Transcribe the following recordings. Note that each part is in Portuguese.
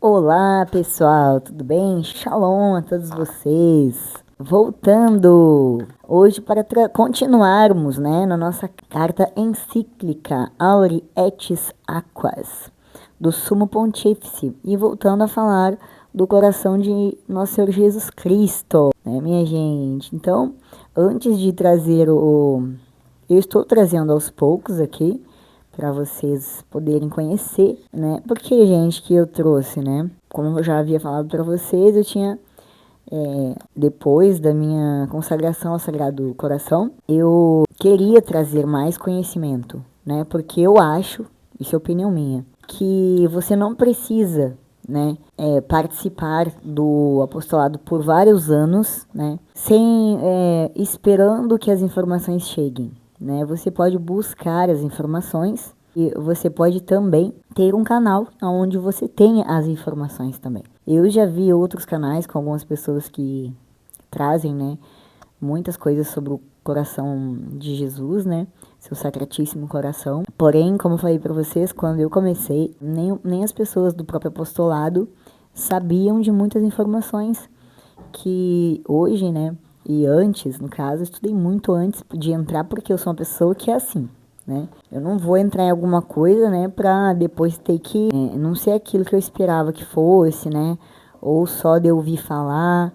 Olá pessoal, tudo bem? Shalom a todos vocês. Voltando hoje para continuarmos, na nossa carta encíclica Auri et Aquas do Sumo Pontífice e voltando a falar do coração de nosso Senhor Jesus Cristo, minha gente? Então, antes de trazer eu estou trazendo aos poucos aqui para vocês poderem conhecer, Porque, gente, que eu trouxe, Como eu já havia falado para vocês, eu tinha, depois da minha consagração ao Sagrado Coração, eu queria trazer mais conhecimento, Porque eu acho, isso é opinião minha, que você não precisa, participar do apostolado por vários anos, sem esperando que as informações cheguem. Você pode buscar as informações e você pode também ter um canal onde você tenha as informações também. Eu já vi outros canais com algumas pessoas que trazem, muitas coisas sobre o coração de Jesus, seu sacratíssimo coração. Porém, como eu falei para vocês, quando eu comecei, nem as pessoas do próprio apostolado sabiam de muitas informações que hoje, e antes, no caso, eu estudei muito antes de entrar, porque eu sou uma pessoa que é assim, Eu não vou entrar em alguma coisa, pra depois ter que não ser aquilo que eu esperava que fosse, Ou só de ouvir falar,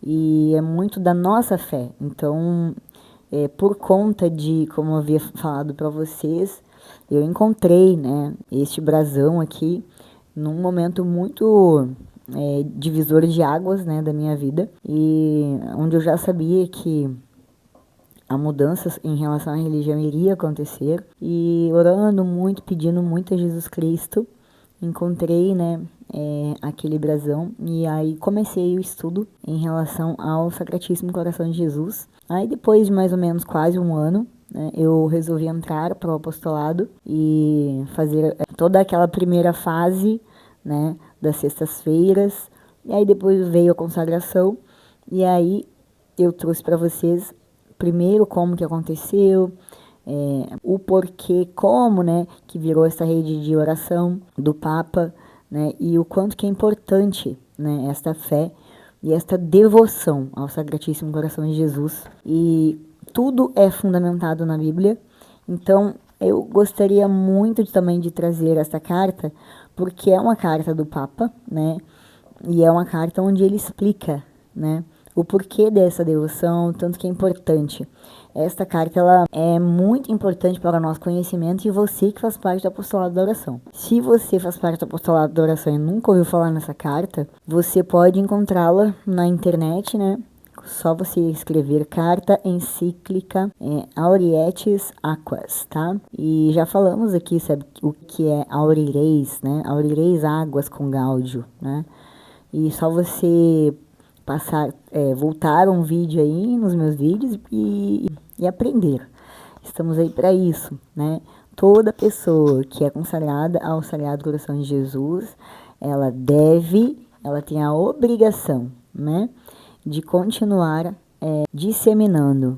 e é muito da nossa fé. Então, por conta de, como eu havia falado para vocês, eu encontrei, este brasão aqui num momento muito divisor de águas, da minha vida, e onde eu já sabia que a mudança em relação à religião iria acontecer, e orando muito, pedindo muito a Jesus Cristo, encontrei, aquele brasão, e aí comecei o estudo em relação ao Sacratíssimo Coração de Jesus. Aí depois de mais ou menos quase um ano, eu resolvi entrar para o apostolado e fazer toda aquela primeira fase, das sextas-feiras, e aí depois veio a consagração, e aí eu trouxe para vocês primeiro como que aconteceu, o porquê, como, que virou essa rede de oração do Papa, e o quanto que é importante, esta fé e esta devoção ao Sacratíssimo Coração de Jesus. E tudo é fundamentado na Bíblia. Então, eu gostaria muito também de trazer essa carta, porque é uma carta do Papa, E é uma carta onde ele explica, o porquê dessa devoção, tanto que é importante. Esta carta, ela é muito importante para o nosso conhecimento, e você que faz parte do apostolado da oração. Se você faz parte do apostolado da oração e nunca ouviu falar nessa carta, você pode encontrá-la na internet, Só você escrever Carta Encíclica Auri et Aquas, tá? E já falamos aqui, sabe, o que é aurireis, Aurireis águas com gáudio, E só você voltar um vídeo aí nos meus vídeos e aprender. Estamos aí para isso, Toda pessoa que é consagrada ao Sagrado Coração de Jesus, ela tem a obrigação, de continuar disseminando,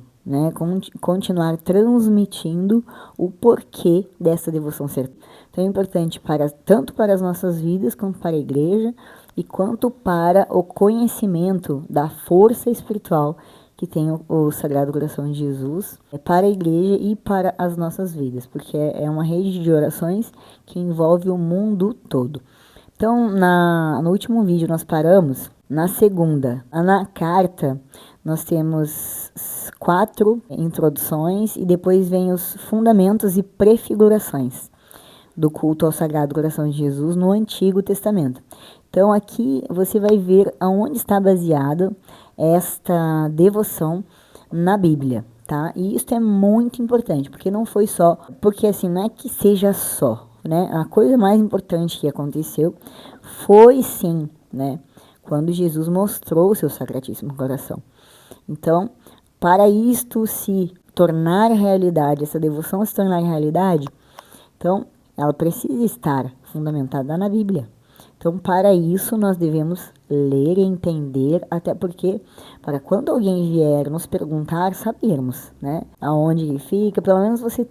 continuar transmitindo o porquê dessa devoção ser tão importante tanto para as nossas vidas, quanto para a igreja, e quanto para o conhecimento da força espiritual que tem o Sagrado Coração de Jesus para a igreja e para as nossas vidas, porque é uma rede de orações que envolve o mundo todo. Então, no último vídeo nós paramos na segunda. Na carta nós temos 4 introduções e depois vem os fundamentos e prefigurações do culto ao Sagrado Coração de Jesus no Antigo Testamento. Então aqui você vai ver aonde está baseada esta devoção na Bíblia, tá? E isso é muito importante, porque não foi só, porque assim, não é que seja só, A coisa mais importante que aconteceu foi sim, quando Jesus mostrou o seu Sacratíssimo Coração. Então, para isto se tornar realidade, essa devoção se tornar realidade, então ela precisa estar fundamentada na Bíblia. Então, para isso, nós devemos ler e entender, até porque, para quando alguém vier nos perguntar, sabermos, aonde ele fica, pelo menos você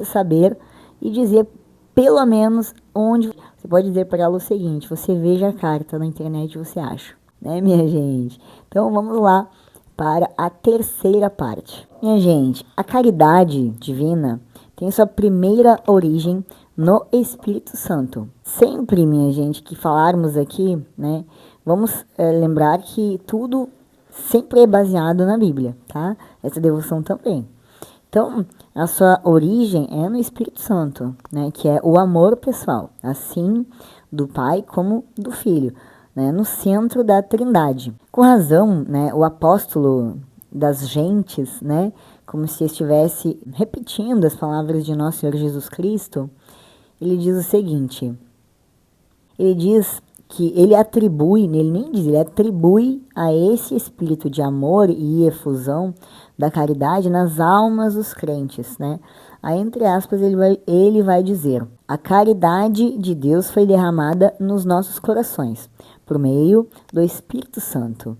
saber e dizer, pelo menos, onde você pode dizer para ela o seguinte: você veja a carta na internet, você acha, né, minha gente? Então vamos lá para a terceira parte. Minha gente, a caridade divina tem sua primeira origem no Espírito Santo. Sempre, minha gente, que falarmos aqui, né, vamos lembrar que tudo sempre é baseado na Bíblia, tá? Essa devoção também. Então, a sua origem é no Espírito Santo, né, que é o amor pessoal, assim do Pai como do Filho, né, no centro da Trindade. Com razão, né, o apóstolo das gentes, né, como se estivesse repetindo as palavras de nosso Senhor Jesus Cristo, ele diz o seguinte: ele diz que ele atribui, ele nem diz, ele atribui a esse espírito de amor e efusão da caridade nas almas dos crentes, né? Aí, entre aspas, ele vai dizer: a caridade de Deus foi derramada nos nossos corações, por meio do Espírito Santo,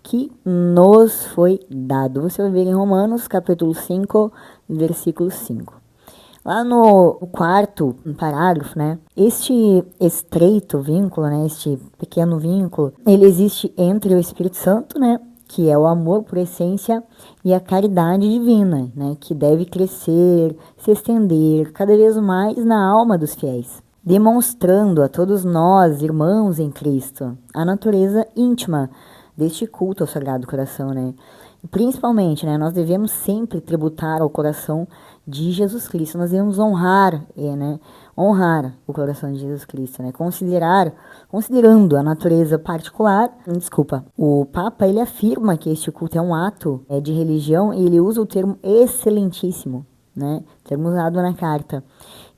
que nos foi dado. Você vai ver em Romanos, capítulo 5, versículo 5. Lá no quarto parágrafo, né, este estreito vínculo, né, este pequeno vínculo, ele existe entre o Espírito Santo, né, que é o amor por essência, e a caridade divina, né, que deve crescer, se estender cada vez mais na alma dos fiéis, demonstrando a todos nós, irmãos em Cristo, a natureza íntima deste culto ao Sagrado Coração, né. Principalmente, né, nós devemos sempre tributar ao coração de Jesus Cristo, nós devemos honrar o coração de Jesus Cristo, né, considerando a natureza particular. O Papa, ele afirma que este culto é um ato de religião, e ele usa o termo excelentíssimo, né, termo usado na carta,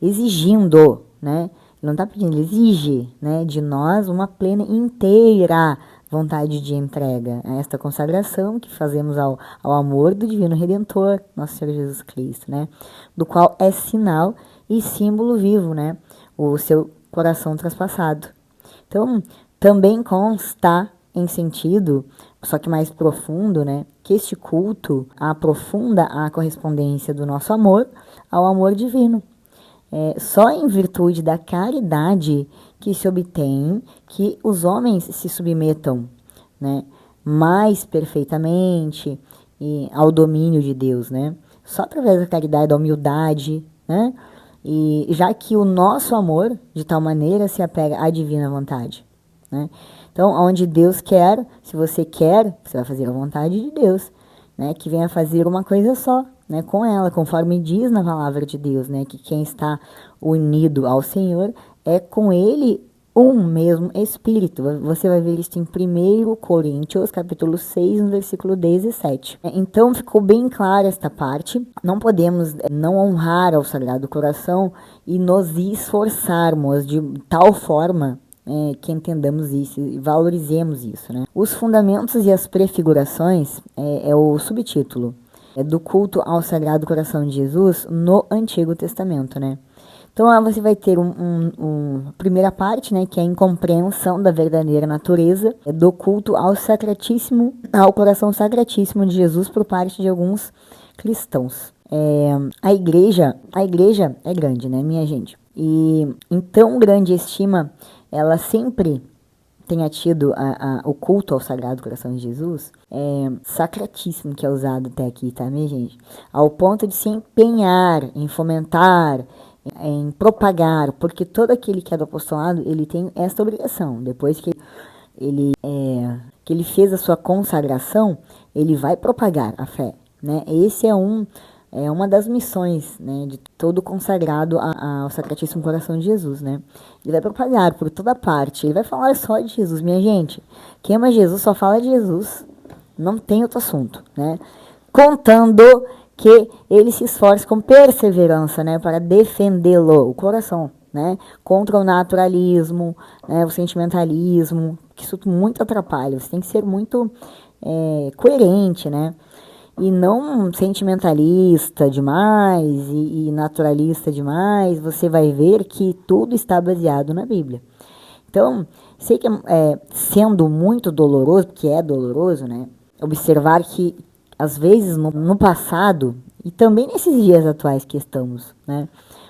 exigindo, né, ele não está pedindo, ele exige, né, de nós uma plena e inteira vontade de entrega a esta consagração que fazemos ao amor do Divino Redentor, nosso Senhor Jesus Cristo, né? Do qual é sinal e símbolo vivo, né? O seu coração traspassado. Então, também consta em sentido, só que mais profundo, né? Que este culto aprofunda a correspondência do nosso amor ao amor divino. Só em virtude da caridade que se obtém que os homens se submetam, né, mais perfeitamente ao domínio de Deus, né? Só através da caridade, da humildade, né? E já que o nosso amor, de tal maneira, se apega à divina vontade, né? Então, onde Deus quer, se você quer, você vai fazer a vontade de Deus, né? Que venha fazer uma coisa só, né, com ela, conforme diz na palavra de Deus, né, que quem está unido ao Senhor é com ele um mesmo Espírito. Você vai ver isso em 1 Coríntios, capítulo 6, no versículo 17. Então, ficou bem clara esta parte. Não podemos não honrar ao Sagrado Coração e nos esforçarmos de tal forma que entendamos isso e valorizemos isso, né? Os fundamentos e as prefigurações é o subtítulo do culto ao Sagrado Coração de Jesus no Antigo Testamento, né? Então, lá você vai ter uma primeira parte, né, que é a incompreensão da verdadeira natureza do culto ao coração sacratíssimo de Jesus por parte de alguns cristãos. A igreja é grande, né, minha gente? E em tão grande estima, ela sempre tenha tido o culto ao Sagrado Coração de Jesus, sacratíssimo, que é usado até aqui, tá, minha gente? Ao ponto de se empenhar em fomentar, em propagar, porque todo aquele que é do apostolado, ele tem esta obrigação. Depois que ele fez a sua consagração, ele vai propagar a fé, né? Esse é uma das missões, né, de todo consagrado ao Sacratíssimo Coração de Jesus, né? Ele vai propagar por toda parte, ele vai falar só de Jesus, minha gente. Quem ama Jesus só fala de Jesus, não tem outro assunto, né? Contando que ele se esforce com perseverança, né, para defendê-lo, o coração, né, contra o naturalismo, né, o sentimentalismo, que isso muito atrapalha. Você tem que ser muito coerente, né? E não sentimentalista demais e naturalista demais. Você vai ver que tudo está baseado na Bíblia. Então, sei que sendo muito doloroso, porque é doloroso, né, observar que às vezes no passado, e também nesses dias atuais que estamos, né,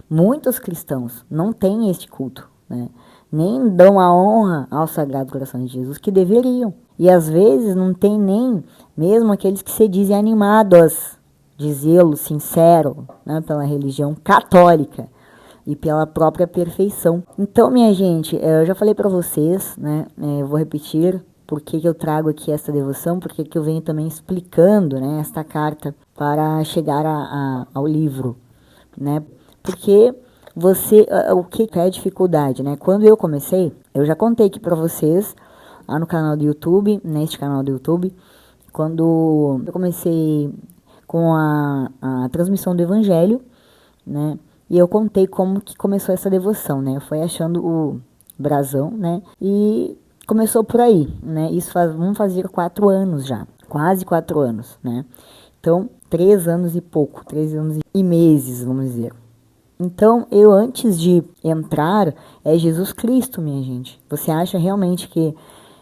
Muitos cristãos não têm este culto, né? Nem dão a honra ao Sagrado Coração de Jesus que deveriam. E às vezes não tem nem mesmo aqueles que se dizem animados de zelo sincero, né, pela religião católica e pela própria perfeição. Então, minha gente, eu já falei para vocês, né, eu vou repetir por que eu trago aqui essa devoção, porque que eu venho também explicando, né, esta carta para chegar ao livro, né, porque o que é a dificuldade, né? Quando eu comecei, eu já contei aqui para vocês, lá no canal do YouTube, neste canal do YouTube, quando eu comecei com a transmissão do Evangelho, né? E eu contei como que começou essa devoção, né? Foi achando o brasão, né? E começou por aí, né? Vamos fazer 4 anos já, quase 4 anos, né? Então, 3 anos e pouco, 3 anos e meses, vamos dizer. Então, eu antes de entrar, é Jesus Cristo, minha gente. Você acha realmente que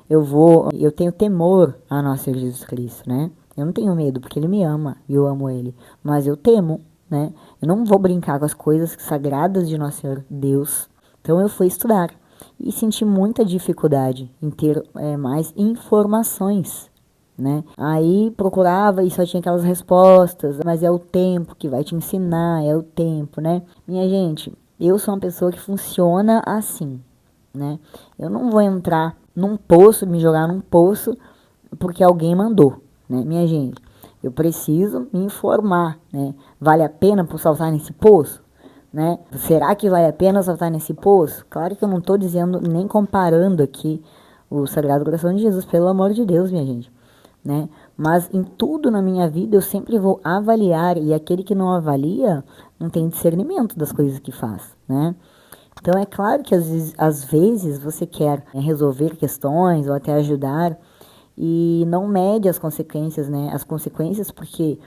eu tenho temor a nosso Senhor Jesus Cristo, né? Eu não tenho medo, porque Ele me ama e eu amo Ele. Mas eu temo, né? Eu não vou brincar com as coisas sagradas de nosso Senhor Deus. Então, eu fui estudar e senti muita dificuldade em ter mais informações, né? Aí procurava e só tinha aquelas respostas, mas é o tempo que vai te ensinar, é o tempo, né? Minha gente, eu sou uma pessoa que funciona assim, né? Eu não vou entrar num poço, me jogar num poço porque alguém mandou, né? Minha gente, eu preciso me informar, né? Vale a pena saltar nesse poço, né? Será que vale a pena saltar nesse poço? Claro que eu não estou dizendo, nem comparando aqui o Sagrado Coração de Jesus, pelo amor de Deus, minha gente, né? Mas em tudo na minha vida eu sempre vou avaliar, e aquele que não avalia não tem discernimento das coisas que faz, né? Então é claro que às vezes você quer resolver questões ou até ajudar e não mede as consequências, né? As consequências porque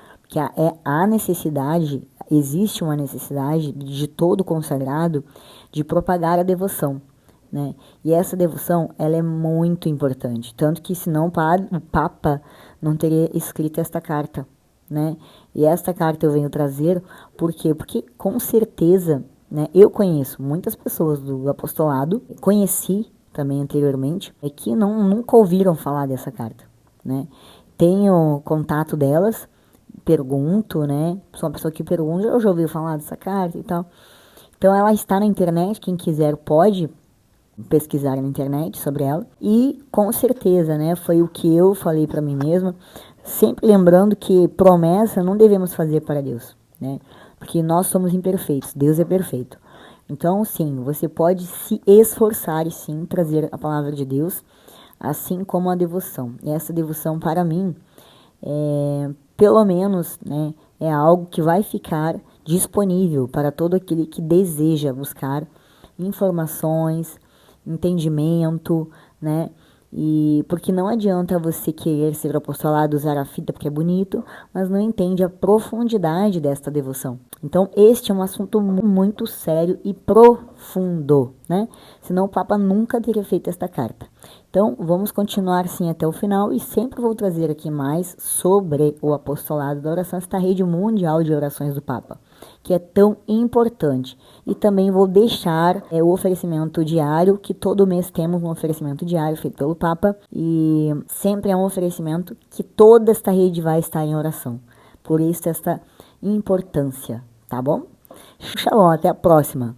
há necessidade, existe uma necessidade de todo consagrado de propagar a devoção, né? E essa devoção, ela é muito importante, tanto que senão o Papa não teria escrito esta carta, né? E esta carta eu venho trazer, por quê? Porque com certeza, né, eu conheço muitas pessoas do apostolado, conheci também anteriormente, que nunca ouviram falar dessa carta, né? Tenho contato delas, pergunto, né? Sou uma pessoa que pergunta, eu já ouvi falar dessa carta e tal. Então ela está na internet, quem quiser pode pesquisar na internet sobre ela. E com certeza, né, foi o que eu falei para mim mesma, sempre lembrando que promessa não devemos fazer para Deus, né? Porque nós somos imperfeitos, Deus é perfeito. Então, sim, você pode se esforçar e sim trazer a palavra de Deus, assim como a devoção. E essa devoção para mim, pelo menos, né, é algo que vai ficar disponível para todo aquele que deseja buscar informações, entendimento, né? E porque não adianta você querer ser apostolado, usar a fita porque é bonito, mas não entende a profundidade desta devoção. Então, este é um assunto muito sério e profundo, né? Senão o Papa nunca teria feito esta carta. Então, vamos continuar sim até o final e sempre vou trazer aqui mais sobre o apostolado da oração, esta rede mundial de orações do Papa, que é tão importante. E também vou deixar o oferecimento diário, que todo mês temos um oferecimento diário feito pelo Papa, e sempre é um oferecimento que toda esta rede vai estar em oração. Por isso esta importância, tá bom? Shalom, até a próxima.